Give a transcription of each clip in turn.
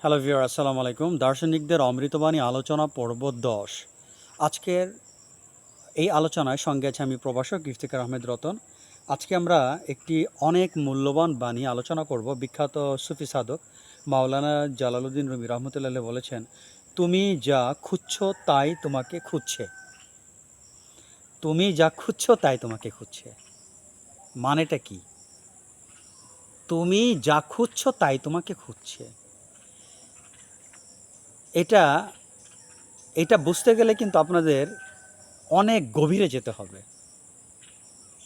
Hello viewer, আসসালামু আলাইকুম। দার্শনিকদের অমৃতবাণী আলোচনা পর্ব 10। আজকের এই আলোচনায় সঙ্গে আছে আমি প্রভাষক ইফতিখার আহমেদ রতন। আজকে আমরা একটি অনেক মূল্যবান বাণী আলোচনা করব। বিখ্যাত সুফি সাধক মাওলানা জালালউদ্দিন রুমি রহমতুল্লাহ বলেছেন, তুমি যা খুঁজছো তাই তোমাকে খুঁজছে। তুমি যা খুঁজছো তাই তোমাকে খুঁজছে। মানেটা কি? তুমি যা খুঁজছো তাই তোমাকে খুঁজছে, এটা এটা বুঝতে গেলে কিন্তু আপনাদের অনেক গভীরে যেতে হবে।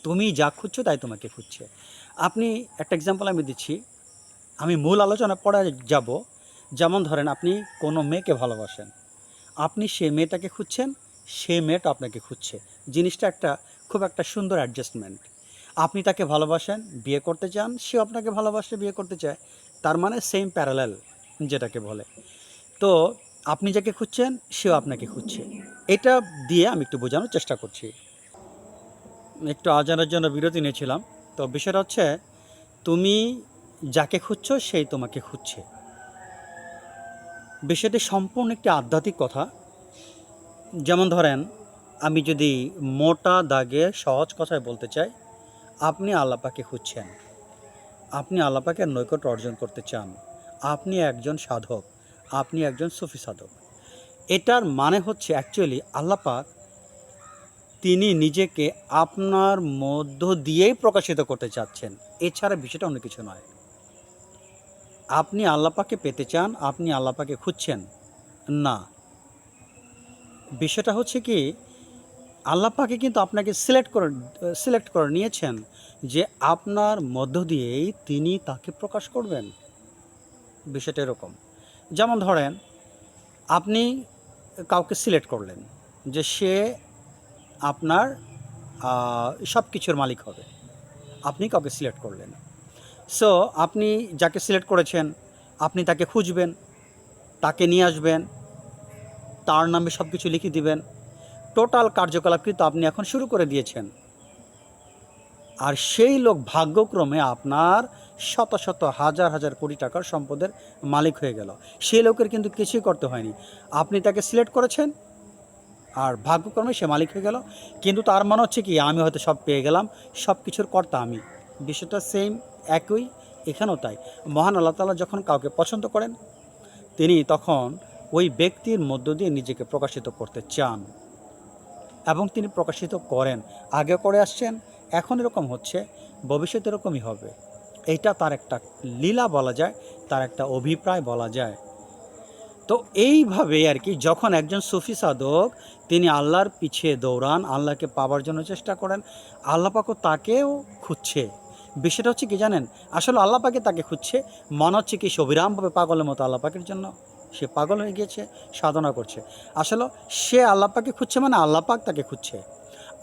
তুমি যা খুঁজছো তাই তোমাকে খুঁজছে। আপনি একটা এক্সাম্পল আমি দিচ্ছি, আমি মূল আলোচনা পড়ে যাব। যেমন ধরেন, আপনি কোনো মেয়েকে ভালোবাসেন, আপনি সে মেয়েটাকে খুঁজছেন, সে মেয়েটা আপনাকে খুঁজছে। জিনিসটা খুব একটা সুন্দর অ্যাডজাস্টমেন্ট। আপনি তাকে ভালোবাসেন, বিয়ে করতে চান, সেও আপনাকে ভালোবাসে, বিয়ে করতে চায়। তার মানে সেম প্যারালাল যেটাকে বলে। তো আপনি যাকে খুঁজছেন সেও আপনাকে খুঁজছে। এটা দিয়ে আমি একটু বোঝানোর চেষ্টা করছি। একটু আজানের জন্য বিরতি নিয়েছিলাম। তো বিষয়টা হচ্ছে, তুমি যাকে খুঁজছো সেই তোমাকে খুঁজছে। বিষয়টি সম্পূর্ণ একটি আধ্যাত্মিক কথা। যেমন ধরেন, আমি যদি মোটা দাগে সহজ কথায় বলতে চাই, আপনি আল্লাহ পাকে খুঁজছেন, আপনি আল্লাহ পাকের নৈকট্য অর্জন করতে চান, আপনি একজন সাধক, আপনি একজন সুফি সাধক। এটার মানে হচ্ছে অ্যাকচুয়ালি আল্লাহ পাক তিনি নিজেকে আপনার মধ্য দিয়েই প্রকাশিত করতে চাচ্ছেন। এছাড়া বিষয়টা অন্য কিছু নয়। আপনি আল্লাহ পাকে পেতে চান, আপনি আল্লাহ পাকে খুঁজছেন না। বিষয়টা হচ্ছে কি, আল্লাহ পাকে কিন্তু আপনাকে সিলেক্ট করে নিয়েছেন যে আপনার মধ্য দিয়েই তিনি তাকে প্রকাশ করবেন। বিষয়টা এরকম। যেমন ধরেন, আপনি কাউকে সিলেক্ট করলেন যে সে আপনার সব কিছুর মালিক হবে। আপনি কাউকে সিলেক্ট করলেন। সো আপনি যাকে সিলেক্ট করেছেন, আপনি তাকে খুঁজবেন, তাকে নিয়ে আসবেন, তার নামে সব কিছু লিখে দিবেন। টোটাল কার্যকলাপ কিন্তু আপনি এখন শুরু করে দিয়েছেন। আর সেই লোক ভাগ্যক্রমে আপনার শত শত হাজার হাজার কোটি টাকার সম্পদের মালিক হয়ে গেল। সেই লোকের কিন্তু কিছুই করতে হয়নি। আপনি তাকে সিলেক্ট করেছেন, আর ভাগ্যক্রমে সে মালিক হয়ে গেল। কিন্তু তার মানে হচ্ছে কি, আমি হয়তো সব পেয়ে গেলাম, সব কিছুর কর্তা আমি। বিষয়টা সেম, একই। এখানেও তাই। মহান আল্লাহ তাআলা যখন কাউকে পছন্দ করেন, তিনি তখন ওই ব্যক্তির মধ্য দিয়ে নিজেকে প্রকাশিত করতে চান, এবং তিনি প্রকাশিত করেন। আগে করে আসছেন, এখন এরকম হচ্ছে, ভবিষ্যতে এরকমই হবে। এইটা তার একটা লীলা বলা যায়, তার একটা অভিপ্রায় বলা যায়। তো এইভাবে আর কি, যখন একজন সুফি সাধক তিনি আল্লাহর পিছে দৌড়ান, আল্লাহকে পাওয়ার জন্য চেষ্টা করেন, আল্লাহ পাকও তাকেও খুঁজছে। বিষয়টা হচ্ছে কি জানেন, আসলে আল্লাহ পাকে তাকে খুঁজছে। মনে হচ্ছে কি, সবিরামভাবে পাগলের মতো আল্লাহ পাকের জন্য সে পাগল হয়ে গিয়েছে, সাধনা করছে। আসলে সে আল্লাহ পাকে খুঁজছে, মানে আল্লাহ পাক তাকে খুঁজছে।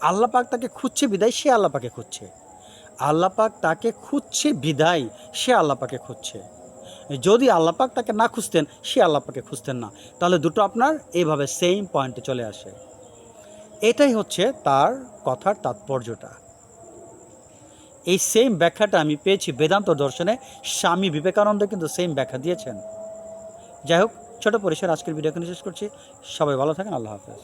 আল্লাহ পাক তাকে খুঁজছে বিদায় সে আল্লাহ পাকে খুঁজছে। আল্লাহ পাক তাকে খুঁজছে বিদায় সে আল্লাহ পাকে খুঁজছে। যদি আল্লাহ পাক তাকে না খুঁজতেন, সে আল্লাহ পাকে খুঁজতেন না। তাহলে দুটো আপনার এইভাবে সেম পয়েন্টে চলে আসে। এটাই হচ্ছে তার কথার তাৎপর্যটা। এই সেম ব্যাখ্যাটা আমি পেয়েছি বেদান্ত দর্শনে। স্বামী বিবেকানন্দ কিন্তু সেম ব্যাখ্যা দিয়েছেন। যাই হোক, ছোট পরিসর আজকের ভিডিও এখানে শেষ করছি। সবাই ভালো থাকেন। আল্লাহ হাফেজ।